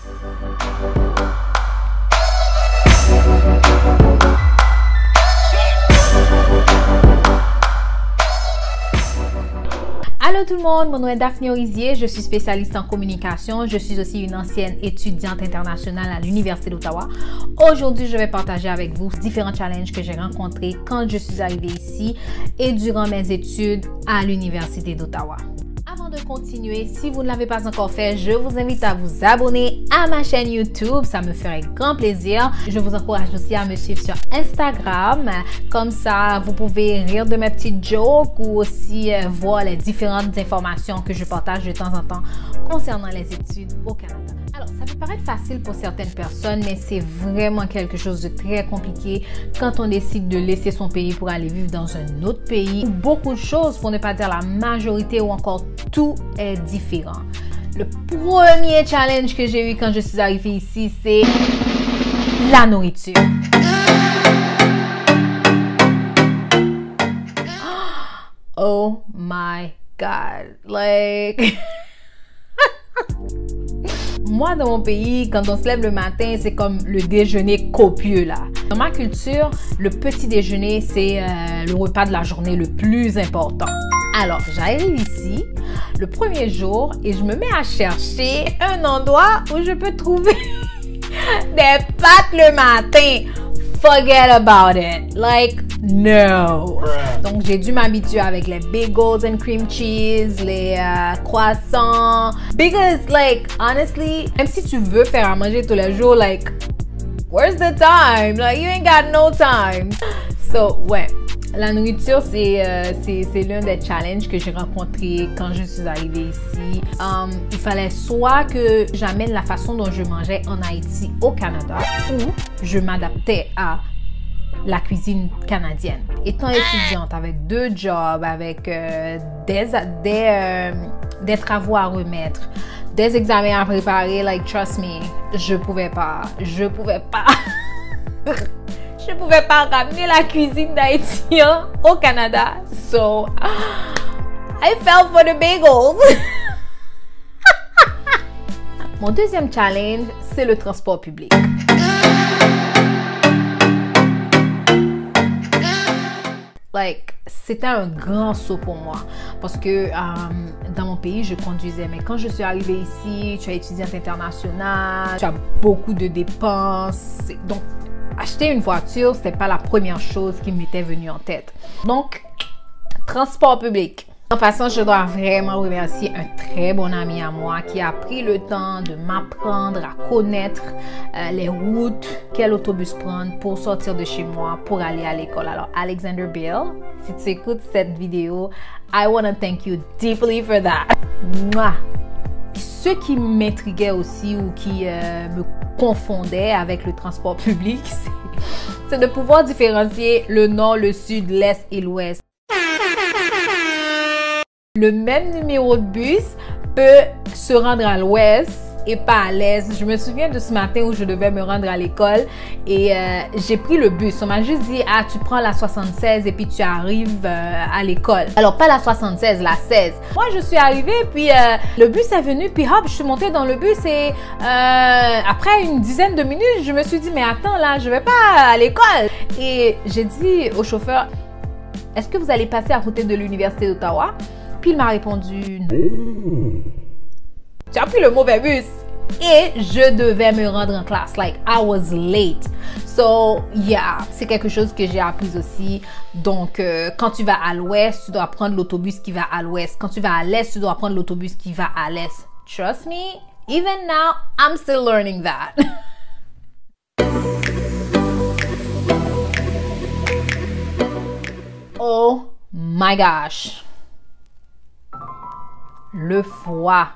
Allô tout le monde, mon nom est Daphne Orizier, je suis spécialiste en communication, je suis aussi une ancienne étudiante internationale à l'Université d'Ottawa. Aujourd'hui, je vais partager avec vous différents challenges que j'ai rencontrés quand je suis arrivée ici et durant mes études à l'Université d'Ottawa. Avant de continuer, si vous ne l'avez pas encore fait, je vous invite à vous abonner à ma chaîne YouTube, ça me ferait grand plaisir. Je vous encourage aussi à me suivre sur Instagram, comme ça vous pouvez rire de mes petites jokes ou aussi voir les différentes informations que je partage de temps en temps concernant les études au Canada. Alors, ça peut paraître facile pour certaines personnes, mais c'est vraiment quelque chose de très compliqué quand on décide de laisser son pays pour aller vivre dans un autre pays. Beaucoup de choses, pour ne pas dire la majorité ou encore tout est différent. Le premier challenge que j'ai eu quand je suis arrivée ici, c'est la nourriture. Oh my God, like... Moi, dans mon pays, quand on se lève le matin, c'est comme le déjeuner copieux, là. Dans ma culture, le petit déjeuner, c'est le repas de la journée le plus important. Alors, j'arrive ici le premier jour et je me mets à chercher un endroit où je peux trouver des pâtes le matin. Forget about it. Like, no. Donc, j'ai dû m'habituer avec les bagels and cream cheese, les croissants. Because, like, honestly, même si tu veux faire à manger tous les jours, like, where's the time? Like, you ain't got no time. So, ouais. La nourriture, c'est l'un des challenges que j'ai rencontrés quand je suis arrivée ici. Il fallait soit que j'amène la façon dont je mangeais en Haïti au Canada ou je m'adaptais à la cuisine canadienne. Étant étudiante avec 2 jobs, avec des travaux à remettre, des examens à préparer, like, trust me, je pouvais pas. Je pouvais pas ramener la cuisine d'Haïti au Canada. So, I fell for the bagels. Mon deuxième challenge, c'est le transport public. Like, c'était un grand saut pour moi parce que dans mon pays, je conduisais. Mais quand je suis arrivée ici, tu es étudiante internationale, tu as beaucoup de dépenses. Donc, acheter une voiture, c'était pas la première chose qui m'était venue en tête. Donc, transport public. En passant, je dois vraiment remercier un très bon ami à moi qui a pris le temps de m'apprendre à connaître les routes, quel autobus prendre pour sortir de chez moi, pour aller à l'école. Alors, Alexander Bill, si tu écoutes cette vidéo, I want to thank you deeply for that. Mouah! Ce qui m'intriguait aussi ou qui me confondait avec le transport public, c'est de pouvoir différencier le nord, le sud, l'est et l'ouest. Le même numéro de bus peut se rendre à l'ouest et pas à l'est. Je me souviens de ce matin où je devais me rendre à l'école et j'ai pris le bus. On m'a juste dit, ah, tu prends la 76 et puis tu arrives à l'école. Alors, pas la 76, la 16. Moi, je suis arrivée puis le bus est venu puis hop, je suis montée dans le bus et après une dizaine de minutes, je me suis dit, mais attends là, je vais pas à l'école. Et j'ai dit au chauffeur, est-ce que vous allez passer à côté de l'Université d'Ottawa? Puis il m'a répondu, non. Tu as pris le mauvais bus. Et je devais me rendre en classe. Like, I was late. So, yeah, c'est quelque chose que j'ai appris aussi. Donc, quand tu vas à l'ouest, tu dois prendre l'autobus qui va à l'ouest. Quand tu vas à l'est, tu dois prendre l'autobus qui va à l'est. Trust me, even now, I'm still learning that. Oh my gosh. Le froid.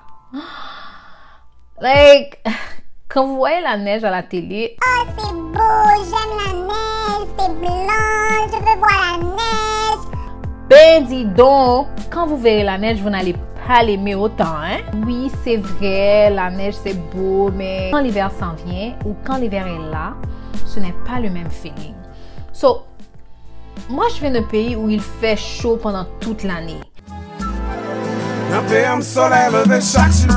Like, quand vous voyez la neige à la télé. Oh, c'est beau, j'aime la neige, c'est blanc, je veux voir la neige. Ben, dis donc, quand vous verrez la neige, vous n'allez pas l'aimer autant, hein? Oui, c'est vrai, la neige, c'est beau, mais quand l'hiver s'en vient ou quand l'hiver est là, ce n'est pas le même feeling. So, moi, je viens d'un pays où il fait chaud pendant toute l'année. Un PM soleil levé chaque jour,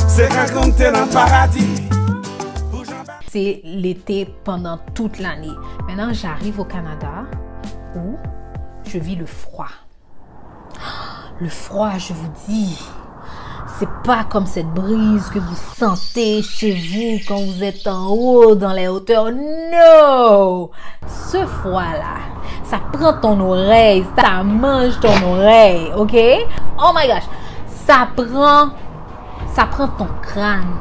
c'est quand t'es dans le paradis. c'est l'été pendant toute l'année. Maintenant, j'arrive au Canada où je vis le froid. Le froid, je vous dis, c'est pas comme cette brise que vous sentez chez vous quand vous êtes en haut dans les hauteurs. Non! Ce froid-là, ça prend ton oreille, ça mange ton oreille, ok? Oh my gosh! Ça prend ton crâne.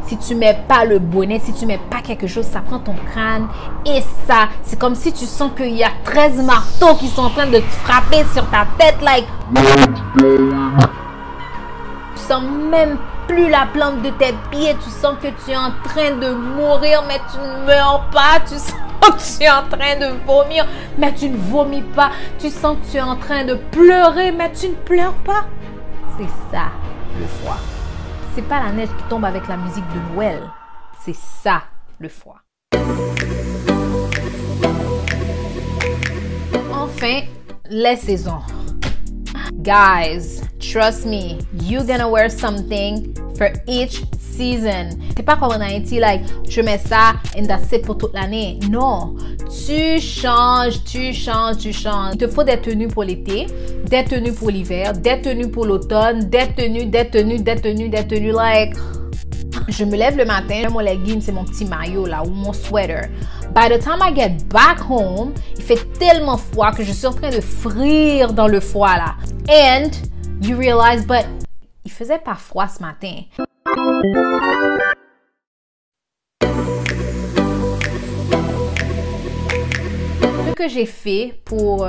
Si tu mets pas le bonnet, si tu mets pas quelque chose, ça prend ton crâne. Et ça, c'est comme si tu sens qu'il y a 13 marteaux qui sont en train de te frapper sur ta tête, like... Tu sens même plus la plante de tes pieds. Tu sens que tu es en train de mourir, mais tu ne meurs pas. Tu sens que tu es en train de vomir, mais tu ne vomis pas. Tu sens que tu es en train de pleurer, mais tu ne pleures pas. C'est ça, le froid. C'est pas la neige qui tombe avec la musique de Noël. C'est ça, le froid. Enfin, les saisons. Guys, trust me, you're gonna wear something for each season. C'est pas comme en Haïti, like, je mets ça and that's it pour toute l'année. Non, tu changes. Il te faut des tenues pour l'été, des tenues pour l'hiver, des tenues pour l'automne, des tenues, like... Je me lève le matin, mon legging, c'est mon petit maillot là, ou mon sweater. By the time I get back home, il fait tellement froid que je suis en train de frire dans le froid là. And you realize, but il faisait pas froid ce matin. Ce que j'ai fait pour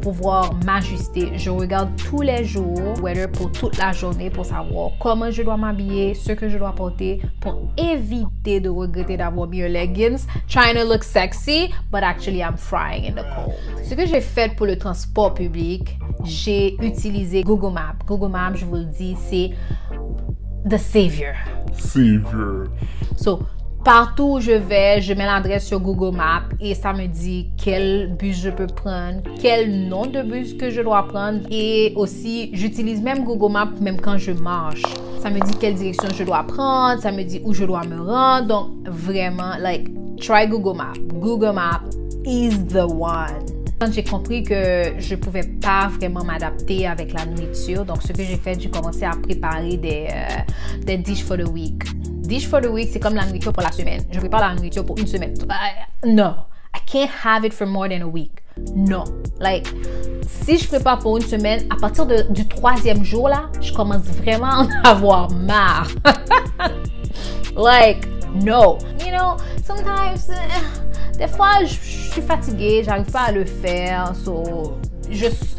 pouvoir m'ajuster, je regarde tous les jours, weather pour toute la journée pour savoir comment je dois m'habiller, ce que je dois porter pour éviter de regretter d'avoir mis un leggings, trying to look sexy, but actually I'm frying in the cold. Ce que j'ai fait pour le transport public, j'ai utilisé Google Maps. Google Maps, je vous le dis, c'est the savior. So, partout où je vais, je mets l'adresse sur Google Maps et ça me dit quel bus je peux prendre, quel nom de bus que je dois prendre. Et aussi, j'utilise même Google Maps même quand je marche. Ça me dit quelle direction je dois prendre, ça me dit où je dois me rendre. Donc, vraiment, like, try Google Maps. Google Maps is the one. Quand j'ai compris que je ne pouvais pas vraiment m'adapter avec la nourriture, donc ce que j'ai fait, j'ai commencé à préparer des dish for the week. Dish for the week, c'est comme la nourriture pour la semaine. Je prépare la nourriture pour une semaine. No, I can't have it for more than a week. No, like, si je prépare pour une semaine, à partir du 3e jour là, je commence vraiment à en avoir marre. Like, no. You know, sometimes, des fois, je suis fatiguée, j'arrive pas à le faire, so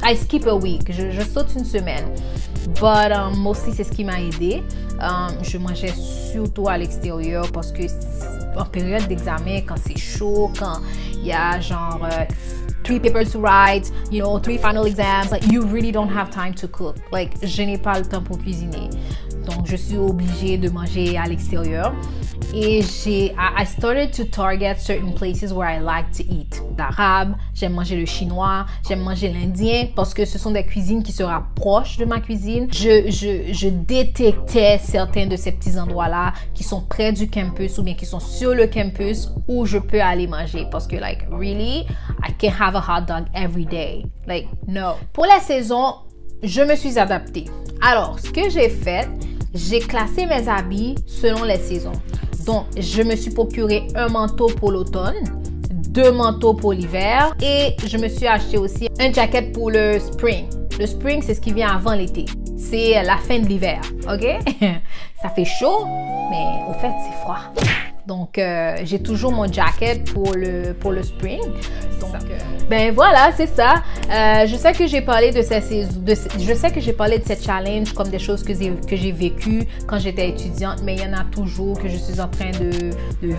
I skip a week, je saute une semaine. But mostly, c'est ce qui m'a aidé. Je mangeais surtout à l'extérieur parce que en période d'examen, quand c'est chaud, quand il y a genre 3 papers to write, you know, 3 final exams, like you really don't have time to cook. Like, je n'ai pas le temps pour cuisiner. Donc, je suis obligée de manger à l'extérieur. Et I started to target certain places where I like to eat. L'arabe, j'aime manger le chinois, j'aime manger l'indien parce que ce sont des cuisines qui se rapprochent de ma cuisine. Je détectais certains de ces petits endroits-là qui sont près du campus ou bien qui sont sur le campus où je peux aller manger parce que, like, really, I can't have a hot dog every day. Like, no. Pour la saison, je me suis adaptée. Alors, ce que j'ai fait, j'ai classé mes habits selon les saisons. Donc, je me suis procuré un manteau pour l'automne, 2 manteaux pour l'hiver et je me suis acheté aussi un jacket pour le spring. Le spring, c'est ce qui vient avant l'été. C'est la fin de l'hiver, ok? Ça fait chaud, mais au fait, c'est froid. Donc, j'ai toujours mon jacket pour le spring. Donc, ben voilà, c'est ça. Je sais que j'ai parlé de cette challenge comme des choses que j'ai vécues quand j'étais étudiante, mais il y en a toujours que je suis en train de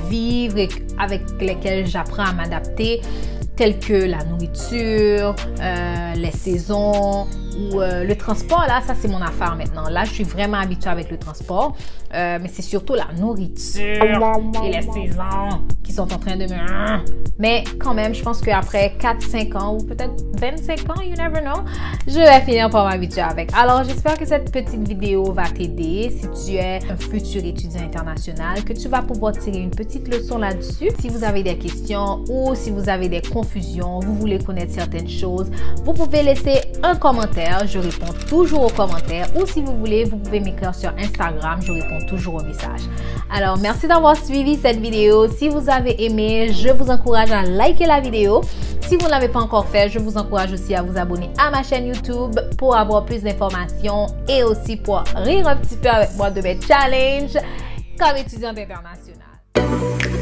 vivre et avec lesquelles j'apprends à m'adapter, telles que la nourriture, les saisons ou le transport, là, ça c'est mon affaire maintenant. Là, je suis vraiment habituée avec le transport, mais c'est surtout la nourriture et les saisons qui sont en train de me... Mais quand même, je pense qu'après 4-5 ans ou peut-être 25 ans, you never know, je vais finir par m'habituer avec. Alors, j'espère que cette petite vidéo va t'aider si tu es un futur étudiant international, que tu vas pouvoir tirer une petite leçon là-dessus. Si vous avez des questions ou si vous avez des confusions, vous voulez connaître certaines choses, vous pouvez laisser un commentaire. Je réponds toujours aux commentaires. Ou si vous voulez, vous pouvez m'écrire sur Instagram. Je réponds toujours aux messages. Alors, merci d'avoir suivi cette vidéo. Si vous avez aimé, je vous encourage à liker la vidéo. Si vous ne l'avez pas encore fait, je vous encourage aussi à vous abonner à ma chaîne YouTube pour avoir plus d'informations et aussi pour rire un petit peu avec moi de mes challenges comme étudiante internationale.